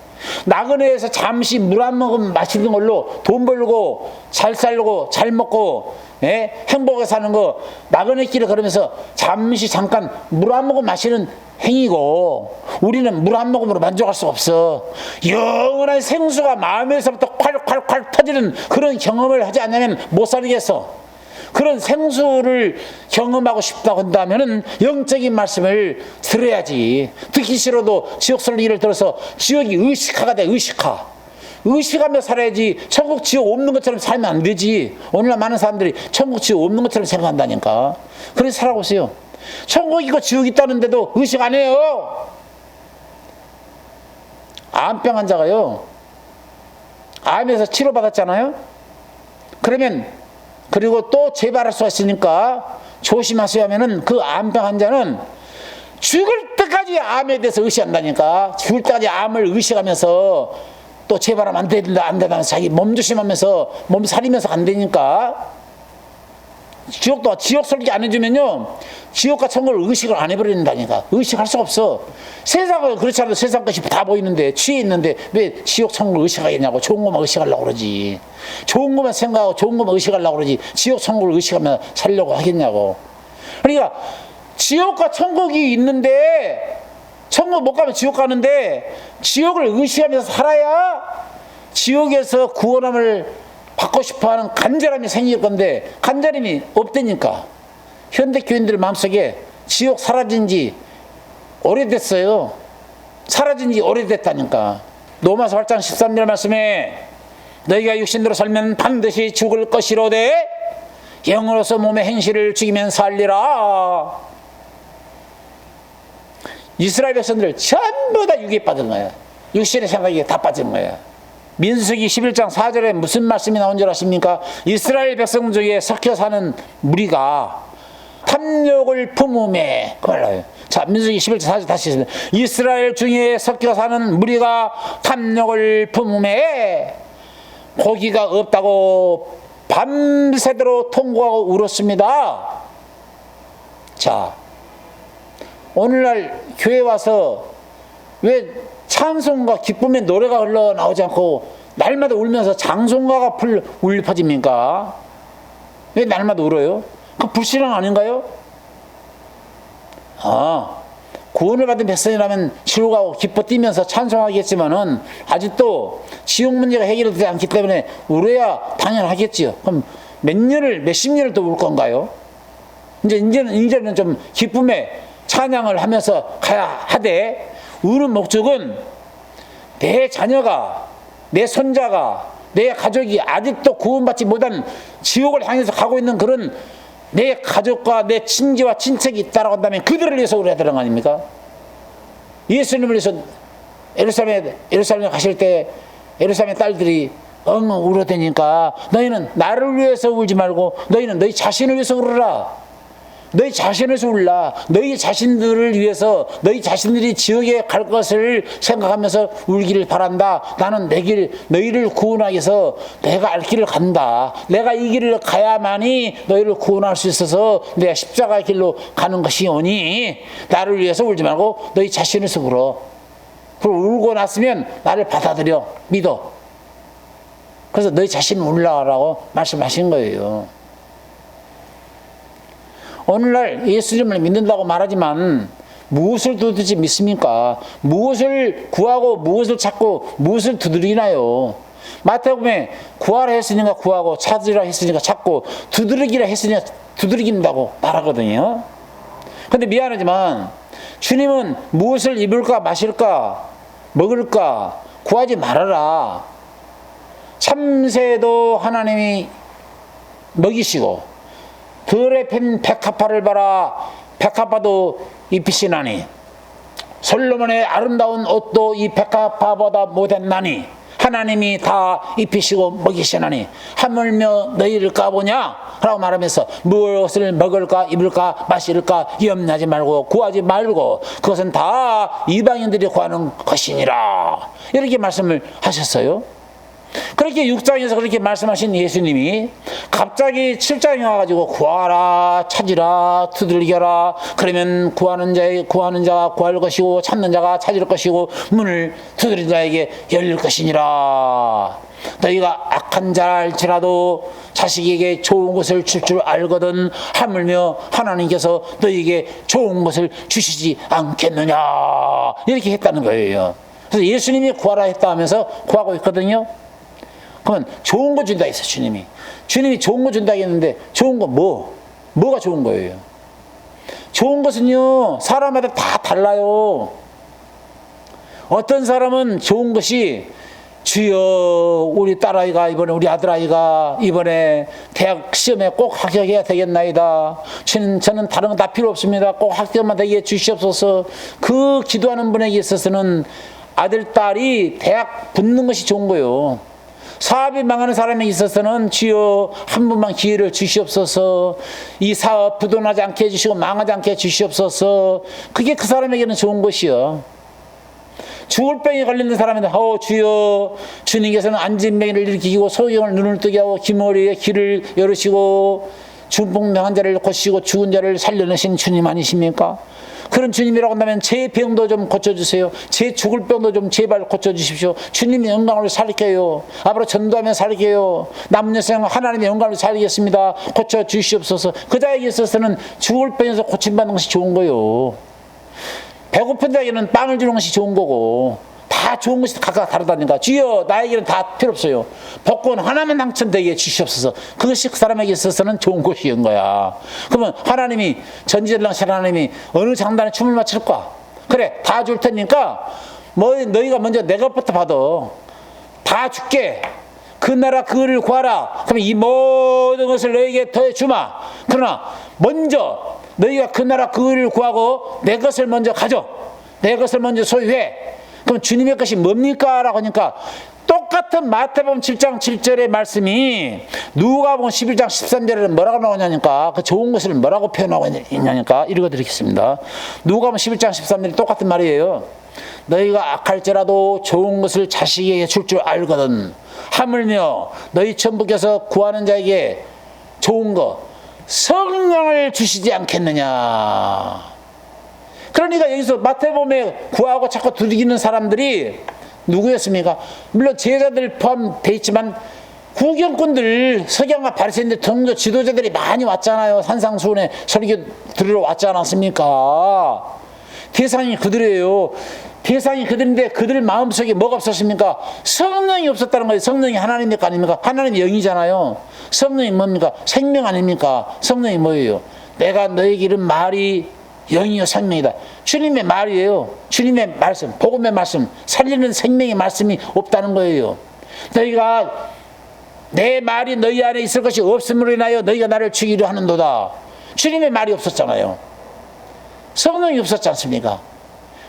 나그네에서 잠시 물 한 모금 마시는 걸로 돈 벌고 잘 살고 잘 먹고 행복하게 사는 거, 나그네길을 걸으면서 잠시 잠깐 물 한 모금 마시는 행위고, 우리는 물 한 모금으로 만족할 수 없어. 영원한 생수가 마음에서부터 콸콸콸 터지는 그런 경험을 하지 않으면 못 살겠어. 그런 생수를 경험하고 싶다고 한다면 영적인 말씀을 들어야지. 듣기 싫어도 지옥 설교를 들어서 지옥이 의식화가 돼. 의식하며 살아야지. 천국 지옥 없는 것처럼 살면 안 되지. 오늘날 많은 사람들이 천국 지옥 없는 것처럼 생각한다니까. 그래서 살아고 있어요. 천국 있고 지옥 있다는데도 의식 안 해요. 암병 환자가요, 암에서 치료받았잖아요. 그리고 또 재발할 수가 있으니까 조심하세요 하면은 그 암병 환자는 죽을 때까지 암에 대해서 의식한다니까. 죽을 때까지 암을 의식하면서 또 재발하면 안 된다면서 자기 몸 조심하면서 몸 살리면서 안 되니까. 지옥 설교 안 해주면요 지옥과 천국을 의식을 안 해버린다니까. 의식할 수가 없어. 세상은 그렇지 않아도 세상 것이 다 보이는데, 취해 있는데 왜 지옥 천국을 의식하겠냐고. 좋은 것만 의식하려고 그러지. 좋은 것만 생각하고 좋은 것만 의식하려고 그러지. 지옥 천국을 의식하면 살려고 하겠냐고. 그러니까 지옥과 천국이 있는데, 천국 못 가면 지옥 가는데 지옥을 의식하면서 살아야 지옥에서 구원함을 받고 싶어하는 간절함이 생길 건데 간절함이 없다니까. 현대 교인들 마음속에 지옥 사라진 지 오래됐어요. 사라진 지 오래됐다니까. 로마서 8장 13절 말씀에 너희가 육신대로 살면 반드시 죽을 것이로되 영으로서 몸의 행실을 죽이면 살리라. 이스라엘 백성들 전부 다 육에 빠진 거야. 육신의 생각이 다 빠진 거야. 민수기 11장 4절에 무슨 말씀이 나온 줄 아십니까? 이스라엘 백성 중에 섞여 사는 무리가 탐욕을 품음에, 그 말이에요. 자, 민수기 11장 4절 다시 읽습니다. 이스라엘 중에 섞여 사는 무리가 탐욕을 품음에 고기가 없다고 밤새도록 통곡하고 울었습니다. 자, 오늘날 교회 와서 왜 찬송과 기쁨의 노래가 흘러나오지 않고 날마다 울면서 장송가가 울려 퍼집니까? 왜 날마다 울어요? 그 불신앙 아닌가요? 구원을 받은 백성이라면 즐거워하고 기뻐 뛰면서 찬송하겠지만은 아직도 지옥 문제가 해결되지 않기 때문에 울어야 당연하겠지요. 그럼 몇십 년을 또 울 건가요? 이제는 좀 기쁨의 찬양을 하면서 가야 하되, 우는 목적은 내 자녀가, 내 손자가, 내 가족이 아직도 구원받지 못한 지옥을 향해서 가고 있는 그런 내 가족과 내 친지와 친척이 있다라고 한다면 그들을 위해서 울어야 되는 거 아닙니까? 예수님을 위해서 예루살렘에 가실 때 예루살렘 딸들이 울어대니까, 너희는 나를 위해서 울지 말고 너희는 너희 자신을 위해서 울어라. 너희 자신을 위해서 울라. 너희 자신들을 위해서, 너희 자신들이 지옥에 갈 것을 생각하면서 울기를 바란다. 나는 내 길, 너희를 구원하기 위해서 내가 알 길을 간다. 내가 이 길을 가야만이 너희를 구원할 수 있어서 내가 십자가의 길로 가는 것이오니 나를 위해서 울지 말고 너희 자신을 위해서 울어. 그리고 울고 났으면 나를 받아들여, 믿어. 그래서 너희 자신을 울라라고 말씀하신 거예요. 오늘날 예수님을 믿는다고 말하지만 무엇을 도대체 믿습니까? 무엇을 구하고 무엇을 찾고 무엇을 두드리나요? 마태복음에 구하라 했으니까 구하고 찾으라 했으니까 찾고 두드리기라 했으니까 두드리긴다고 말하거든요. 근데 미안하지만 주님은 무엇을 입을까 마실까 먹을까 구하지 말아라. 참새도 하나님이 먹이시고 들에 핀 백합화를 봐라. 백합화도 입히시나니 솔로몬의 아름다운 옷도 이 백합화보다 못했나니 하나님이 다 입히시고 먹이시나니 하물며 너희를 까보냐? 라고 말하면서 무엇을 먹을까 입을까 마실까 염려하지 말고 구하지 말고 그것은 다 이방인들이 구하는 것이니라. 이렇게 말씀을 하셨어요. 그렇게 6장에서 그렇게 말씀하신 예수님이 갑자기 7장에 와가지고 구하라 찾으라 두들겨라 그러면 구하는 자가 구할 것이고 찾는 자가 찾을 것이고 문을 두드린 자에게 열릴 것이니라. 너희가 악한 자일지라도 자식에게 좋은 것을 줄 줄 알거든 하물며 하나님께서 너희에게 좋은 것을 주시지 않겠느냐. 이렇게 했다는 거예요. 그래서 예수님이 구하라 했다 하면서 구하고 있거든요. 그러면 좋은 거 준다 했어. 주님이 좋은 거 준다 했는데 좋은 거 뭐가 좋은 거예요? 좋은 것은요 사람마다 다 달라요. 어떤 사람은 좋은 것이 주여 우리 딸아이가 이번에 우리 아들아이가 이번에 대학 시험에 꼭 합격해야 되겠나이다. 저는 다른 거 다 필요 없습니다. 꼭 합격만 되게 주시옵소서. 그 기도하는 분에게 있어서는 아들 딸이 대학 붙는 것이 좋은 거예요. 사업이 망하는 사람에 있어서는 주여 한 분만 기회를 주시옵소서. 이 사업 부도나지 않게 해주시고 망하지 않게 해주시옵소서. 그게 그 사람에게는 좋은 것이요. 죽을 병에 걸리는 사람인데 주여 주님께서는 안진병을 일으키고 소경을 눈을 뜨게 하고 기머리에 길을 열으시고 중풍병 환자를 고치시고 죽은 자를 살려내신 주님 아니십니까? 그런 주님이라고 한다면 제 병도 좀 고쳐주세요. 제 죽을 병도 좀 제발 고쳐주십시오. 주님의 영광을 살게요. 앞으로 전도하며 살게요. 남은 여생 하나님의 영광을 살리겠습니다. 고쳐주시옵소서. 그 자에게 있어서는 죽을 병에서 고침받는 것이 좋은 거예요. 배고픈 자에게는 빵을 주는 것이 좋은 거고 다 좋은 것이 각각 다르다니까. 주여 나에게는 다 필요 없어요. 복권 하나만 당첨되게 주시옵소서. 그것이 그 사람에게 있어서는 좋은 것이인 거야. 그러면 하나님이 전지전능하신 하나님이 어느 장단에 춤을 맞출까? 그래 다 줄 테니까 너희가 먼저 내 것부터 받아. 다 줄게. 그 나라 그를 구하라. 그러면 이 모든 것을 너희에게 더해 주마. 그러나 먼저 너희가 그 나라 그를 구하고 내 것을 먼저 가져. 내 것을 먼저 소유해. 그럼 주님의 것이 뭡니까? 라고 하니까 똑같은 마태복음 7장 7절의 말씀이 누가복음 11장 13절에는 뭐라고 나오냐니까 그 좋은 것을 뭐라고 표현하고 있냐니까 읽어드리겠습니다. 누가복음 11장 13절이 똑같은 말이에요. 너희가 악할지라도 좋은 것을 자식에게 줄 줄 알거든 하물며 너희 천부께서 구하는 자에게 좋은 것 성령을 주시지 않겠느냐. 그러니까 여기서 마태복음에 구하고 자꾸 두드리는 사람들이 누구였습니까? 물론 제자들 포함되어 있지만 구경꾼들, 석양과 바리새인들 등도 지도자들이 많이 왔잖아요. 산상수훈에 설교 들으러 왔지 않았습니까? 대상이 그들이에요. 대상이 그들인데 그들 마음속에 뭐가 없었습니까? 성령이 없었다는 거예요. 성령이 하나님입니까 아닙니까? 하나님이 영이잖아요. 성령이 뭡니까? 생명 아닙니까? 성령이 뭐예요? 내가 너에게 이른 말이 영이요 생명이다. 주님의 말이에요. 주님의 말씀, 복음의 말씀, 살리는 생명의 말씀이 없다는 거예요. 너희가 내 말이 너희 안에 있을 것이 없음으로 인하여 너희가 나를 죽이려 하는도다. 주님의 말이 없었잖아요. 성령이 없었지 않습니까?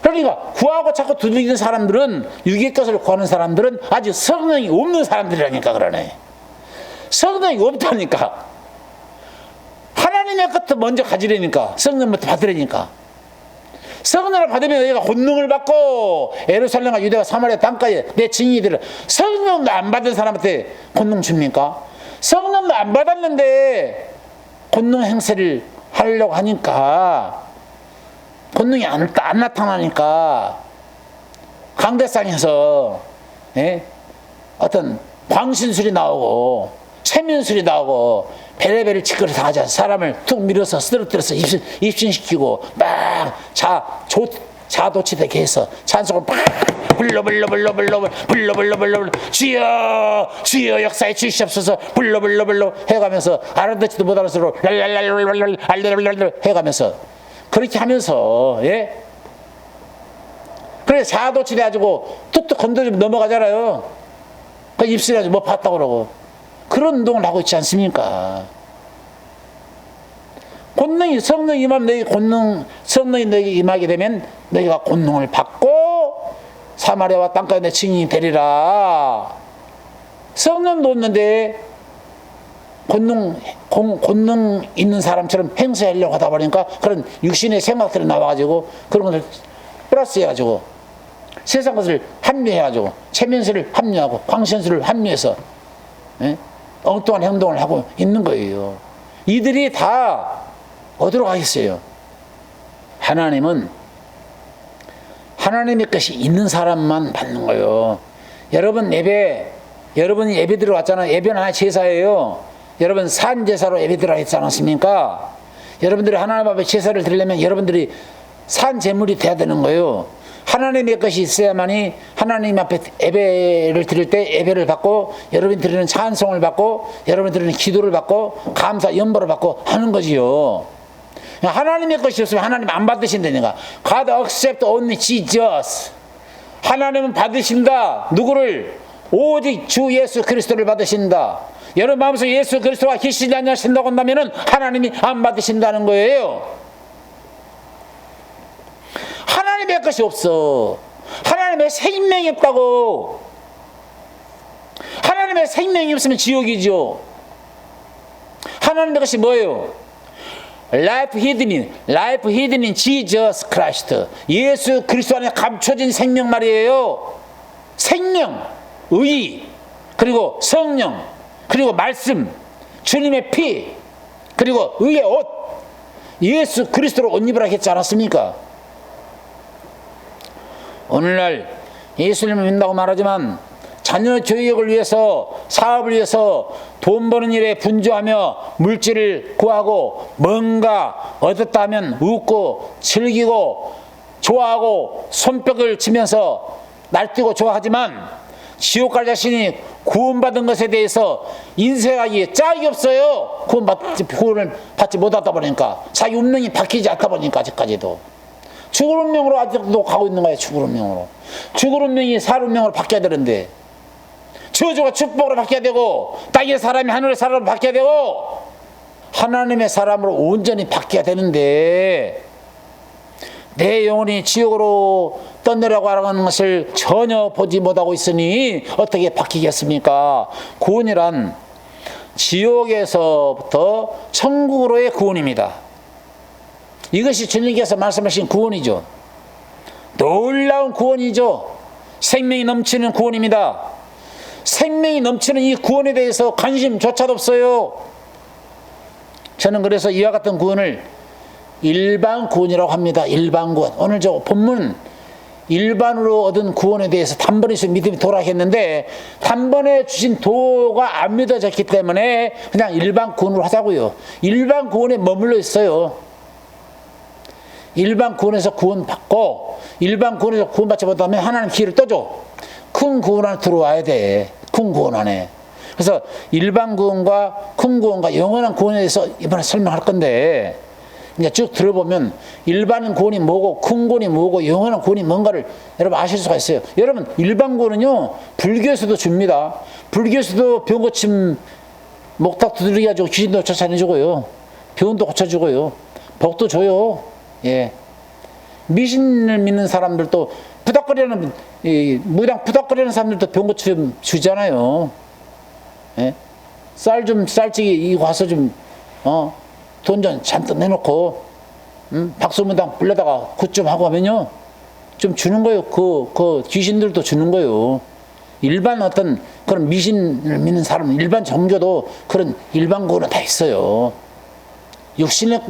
그러니까 구하고 자꾸 두드리는 사람들은, 육의 것을 구하는 사람들은 아직 성령이 없는 사람들이라니까. 그러네. 성령이 없다니까. 하나님의 것도 먼저 가지려니까. 성령부터 받으려니까. 성령을 받으면 너희가 권능을 받고 예루살렘과 유대와 사마리아 땅까지 내 증인이 되리라. 성령도 안 받은 사람한테 권능 줍니까? 성령도 안 받았는데 권능 행세를 하려고 하니까, 권능이 안 나타나니까 강대상에서 어떤 광신술이 나오고 세면술이 나오고 베레베를 치거리 다 하자. 사람을 툭 밀어서 쓰러뜨려서 입신시키고 막 자도치되게 해서 찬송을 막 불러 주여 역사에 주시옵소서 불러 해가면서 알아듣지도 못하는 소리로 랄랄랄랄랄랄랄랄랄 해가면서 그렇게 하면서, 그래 자도치돼 가지고 툭툭 건드리면 넘어가잖아요. 그 입술에 가지고 뭐 봤다고 그러고. 그런 운동을 하고 있지 않습니까? 권능이, 성령이 임하면 성령이 너에게 임하게 되면 너희가 권능을 받고 사마리아와 땅까지 내 증인이 되리라. 성령도 없는데 권능 있는 사람처럼 행세하려고 하다 보니까 그런 육신의 생각들이 나와가지고 그런 것을 플러스 해가지고 세상 것을 합리해가지고 체면술을 합리하고 광신술을 합리해서 엉뚱한 행동을 하고 있는 거예요. 이들이 다 어디로 가겠어요? 하나님은 하나님의 것이 있는 사람만 받는 거예요. 여러분이 예배 들어왔잖아요. 예배는 하나의 제사예요. 여러분 산제사로 예배 드리라 했지 않았습니까? 여러분들이 하나님 앞에 제사를 드리려면 여러분들이 산제물이 돼야 되는 거예요. 하나님의 것이 있어야만이 하나님 앞에 예배를 드릴 때 예배를 받고, 여러분이 드리는 찬송을 받고, 여러분이 드리는 기도를 받고, 감사 연보를 받고 하는 거지요. 하나님의 것이 없으면 하나님 안 받으신다니까. God accept only Jesus. 하나님은 받으신다. 누구를? 오직 주 예수 그리스도를 받으신다. 여러분 마음속에 예수 그리스도가 계시지 않으신다고 한다면 하나님이 안 받으신다는 거예요. 하나님의 것이 없어. 하나님의 생명이 없다고. 하나님의 생명이 없으면 지옥이죠. 하나님의 것이 뭐예요? Life hidden in Jesus Christ. 예수 그리스도 안에 감춰진 생명 말이에요. 생명, 의, 그리고 성령, 그리고 말씀, 주님의 피, 그리고 의의 옷, 예수 그리스도로 옷 입으라 했지 않았습니까? 오늘날 예수님을 믿는다고 말하지만 자녀 교육을 위해서, 사업을 위해서 돈 버는 일에 분주하며 물질을 구하고 뭔가 얻었다 하면 웃고 즐기고 좋아하고 손뼉을 치면서 날뛰고 좋아하지만 지옥 갈 자신이 구원받은 것에 대해서 인생하기에 짝이 없어요. 구원을 받지 못하다 보니까, 자기 운명이 바뀌지 않다 보니까 아직까지도 죽을 운명으로 아직도 가고 있는 거예요. 죽을 운명으로. 죽을 운명이 살 운명으로 바뀌어야 되는데, 저주가 축복으로 바뀌어야 되고, 땅의 사람이 하늘의 사람으로 바뀌어야 되고, 하나님의 사람으로 온전히 바뀌어야 되는데, 내 영혼이 지옥으로 떠내려고 하는 것을 전혀 보지 못하고 있으니 어떻게 바뀌겠습니까? 구원이란 지옥에서부터 천국으로의 구원입니다. 이것이 주님께서 말씀하신 구원이죠. 놀라운 구원이죠. 생명이 넘치는 구원입니다. 생명이 넘치는 이 구원에 대해서 관심조차도 없어요. 저는 그래서 이와 같은 구원을 일반 구원이라고 합니다. 일반 구원. 오늘 저 본문 일반으로 얻은 구원에 대해서 단번에 믿음이 돌아가겠는데 단번에 주신 도가 안 믿어졌기 때문에 그냥 일반 구원으로 하자고요. 일반 구원에 머물러 있어요. 일반 구원에서 구원받고 일반 구원에서 구원받지 못하면 하나님 기회를 또 줘. 큰 구원 안에 들어와야 돼. 큰 구원 안에. 그래서 일반 구원과 큰 구원과 영원한 구원에 대해서 이번에 설명할 건데 이제 쭉 들어보면 일반 구원이 뭐고 큰 구원이 뭐고 영원한 구원이 뭔가를 여러분 아실 수가 있어요. 여러분 일반 구원은요 불교에서도 줍니다. 불교에서도 병 고침 목탁 두드리게 가지고 귀신도 쫓아내주고요. 병도 고쳐주고요. 복도 줘요. 예. 미신을 믿는 사람들도 부닥거리는 무당 부닥거리는 사람들도 병 고침 주잖아요. 예? 쌀찌개 와서 돈 좀 잔뜩 내놓고, 박수무당 불러다가 굿 좀 하고 하면요. 좀 주는 거예요. 그 귀신들도 주는 거예요. 일반 어떤 그런 미신을 믿는 사람은 일반 종교도 그런 일반 구원은 다 있어요. 육신의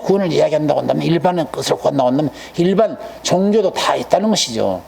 구원을 이야기한다고 한다면 일반의 것을 구한다고 한다면 일반 종교도 다 있다는 것이죠.